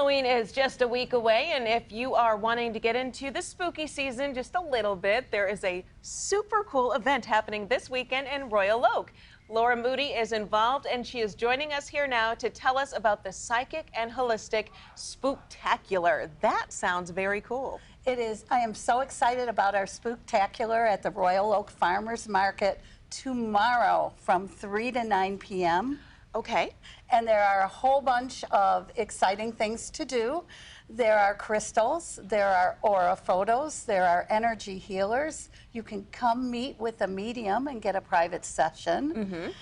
Halloween is just a week away, and if you are wanting to get into the spooky season just a little bit, there is a super cool event happening this weekend in Royal Oak. Laura Moody is involved, and she is joining us here now to tell us about the psychic and holistic Spooktacular. That sounds very cool. It is. I am so excited about our Spooktacular at the Royal Oak Farmers Market tomorrow from 3 to 9 p.m. Okay. And there are a whole bunch of exciting things to do. There are crystals, there are aura photos, there are energy healers. You can come meet with a medium and get a private session.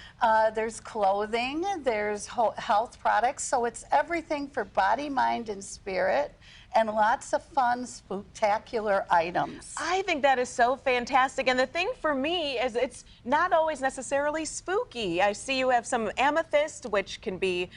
There's clothing, there's health products, so it's everything for body, mind, and spirit, and lots of fun, spooktacular items. I think that is so fantastic. And the thing for me is it's not always necessarily spooky. I see you have some amethyst, which can be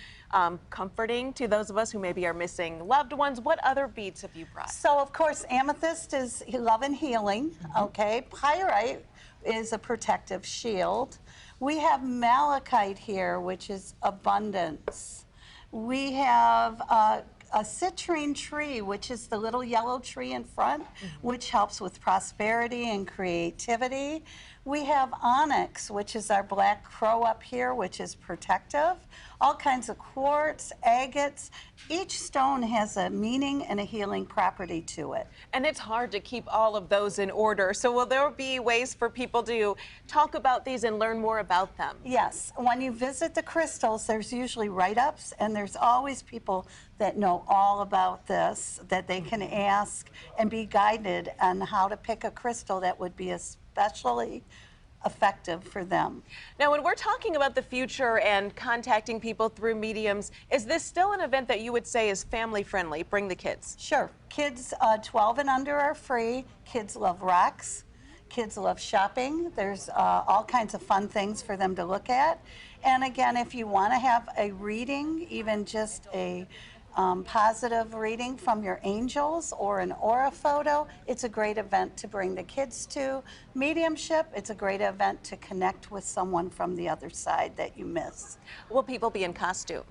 comforting to those of us who maybe are missing loved ones. What other beads have you brought? So, of course, amethyst is love and healing, okay? Pyrite is a protective shield. We have malachite here, which is abundance. We have a citrine tree, which is the little yellow tree in front, which helps with prosperity and creativity. We have onyx, which is our black crow up here, which is protective. All kinds of quartz, agates. Each stone has a meaning and a healing property to it. And it's hard to keep all of those in order. So will there be ways for people to talk about these and learn more about them? Yes. When you visit the crystals, there's usually write-ups, and there's always people that know all about this that they can ask and be guided on how to pick a crystal that would be especially effective for them. Now, when we're talking about the future and contacting people through mediums, is this still an event that you would say is family friendly? Bring the kids. Sure. Kids 12 and under are free. Kids love rocks. Kids love shopping. There's all kinds of fun things for them to look at. And again, if you want to have a reading, even just a positive reading from your angels or an aura photo, it's a great event to bring the kids to. Mediumship, it's a great event to connect with someone from the other side that you miss. Will people be in costume?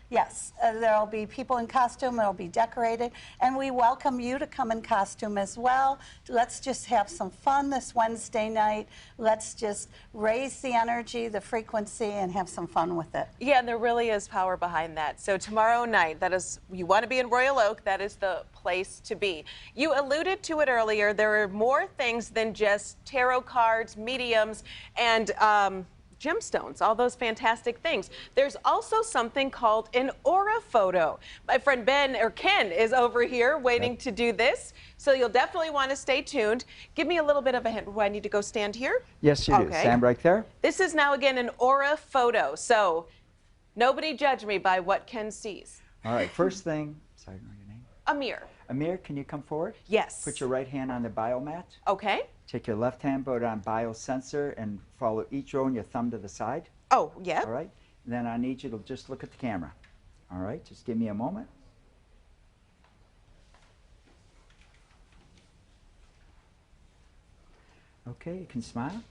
Yes, there'll be people in costume, it'll be decorated, and we welcome you to come in costume as well. Let's just have some fun this Wednesday night. Let's just raise the energy, the frequency, and have some fun with it. Yeah, and there really is power behind that. So tomorrow night, that is, you want to be in Royal Oak, that is the place to be. You alluded to it earlier, there are more things than just tarot cards, mediums, and gemstones, all those fantastic things. There's also something called an aura photo. My friend Ken is over here waiting to do this, so you'll definitely want to stay tuned. Give me a little bit of a hint. Do I need to go stand here? Yes, you do. Stand right there. This is now again an aura photo, so nobody judge me by what Ken sees. All right, first thing, sorry, know your name? Amir. Amir, can you come forward? Yes. Put your right hand on the biomat. Okay. Take your left hand, put it on biosensor, and follow each row and your thumb to the side. Oh, yeah. All right. Then I need you to just look at the camera. All right, just give me a moment. Okay, you can smile.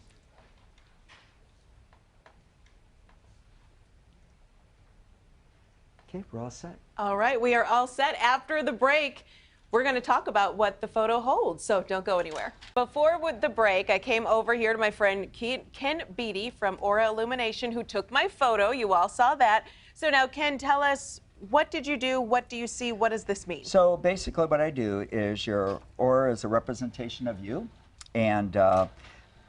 Okay, we're all set. All right, we are all set. After the break, we're going to talk about what the photo holds, so don't go anywhere. Before the break, I came over here to my friend Ken Beatty from Aura Illumination, who took my photo. You all saw that. So now, Ken, tell us, what did you do? What do you see? What does this mean? So basically what I do is your aura is a representation of you, and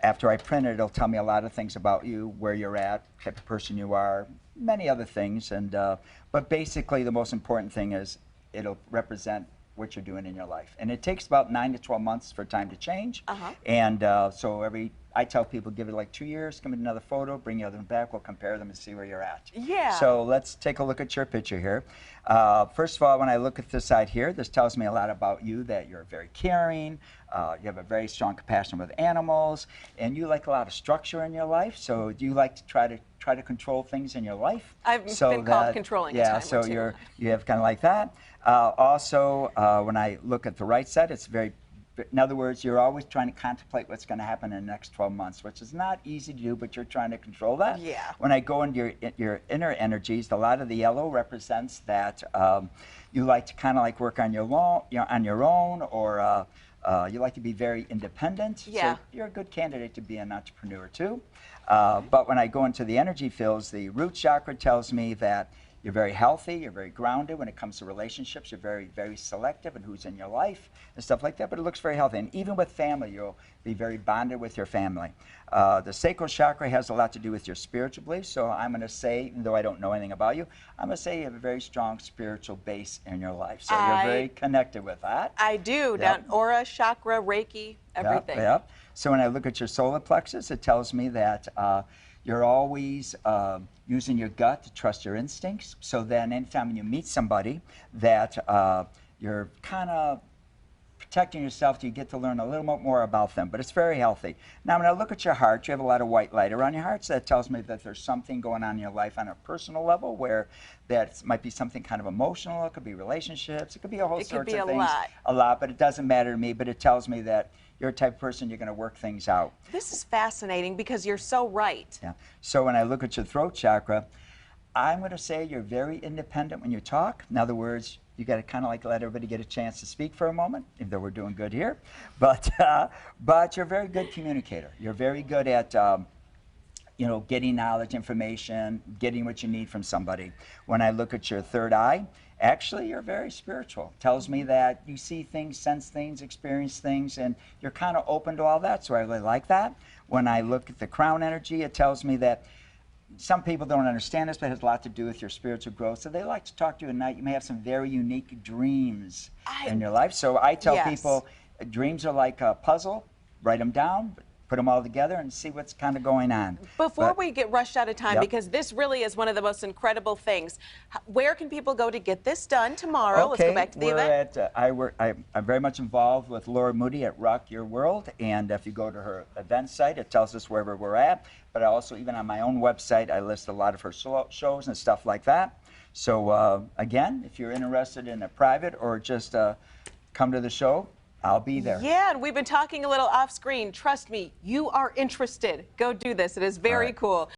after I print it, it'll tell me a lot of things about you, where you're at, type of person you are, many other things. And but basically the most important thing is it'll represent what you're doing in your life. And it takes about 9 to 12 months for time to change. And so I tell people, give it like 2 years, come with another photo, bring the other one back, we'll compare them and see where you're at. Yeah. So let's take a look at your picture here. First of all, when I look at this side here, this tells me a lot about you, that you're very caring, you have a very strong compassion with animals, and you like a lot of structure in your life. So do you like to try to control things in your life? I've been called controlling. Yeah, so you have kind of like that. Also, when I look at the right side, it's very In other words, you're always trying to contemplate what's going to happen in the next 12 months, which is not easy to do, but you're trying to control that. Yeah. When I go into your inner energies, a lot of the yellow represents that you like to kind of like work on your own, or you like to be very independent. Yeah. So you're a good candidate to be an entrepreneur too. But when I go into the energy fields, the root chakra tells me that you're very healthy, you're very grounded when it comes to relationships, you're very, very selective in who's in your life and stuff like that, but it looks very healthy. And even with family, you'll be very bonded with your family. The sacral chakra has a lot to do with your spiritual beliefs, so I'm going to say, even though I don't know anything about you, I'm going to say you have a very strong spiritual base in your life. So you're very connected with that. I do. Yep. Down aura, chakra, Reiki, everything. Yep. So when I look at your solar plexus, it tells me that you're always using your gut to trust your instincts. So then anytime when you meet somebody that you're kind of protecting yourself till you get to learn a little bit more about them, but it's very healthy. Now when I look at your heart, you have a lot of white light around your heart, so that tells me that there's something going on in your life on a personal level where that might be something kind of emotional, it could be relationships, it could be a whole sorts of things. A lot, but it doesn't matter to me, but it tells me that you're a type of person, you're going to work things out. This is fascinating because you're so right. Yeah. So when I look at your throat chakra, I'm going to say you're very independent when you talk. In other words, you got to kind of like let everybody get a chance to speak for a moment, even though we're doing good here. But you're a very good communicator. You're very good at getting knowledge, information, getting what you need from somebody. When I look at your third eye, actually you're very spiritual. Tells me that you see things, sense things, experience things, and you're kind of open to all that, so I really like that. When I look at the crown energy, it tells me that some people don't understand this, but it has a lot to do with your spiritual growth. So they like to talk to you at night. You may have some very unique dreams in your life. So I tell people dreams are like a puzzle. Write them down, put them all together, and see what's kind of going on. Before we get rushed out of time, because this really is one of the most incredible things, where can people go to get this done tomorrow? Let's go back to the event. I'm very much involved with Laura Moody at Rock Your World, and if you go to her event site, it tells us wherever we're at. But I also, even on my own website, I list a lot of her shows and stuff like that. So again, if you're interested in a private or just come to the show, I'll be there. Yeah, and we've been talking a little off screen. Trust me, you are interested. Go do this. It is very cool.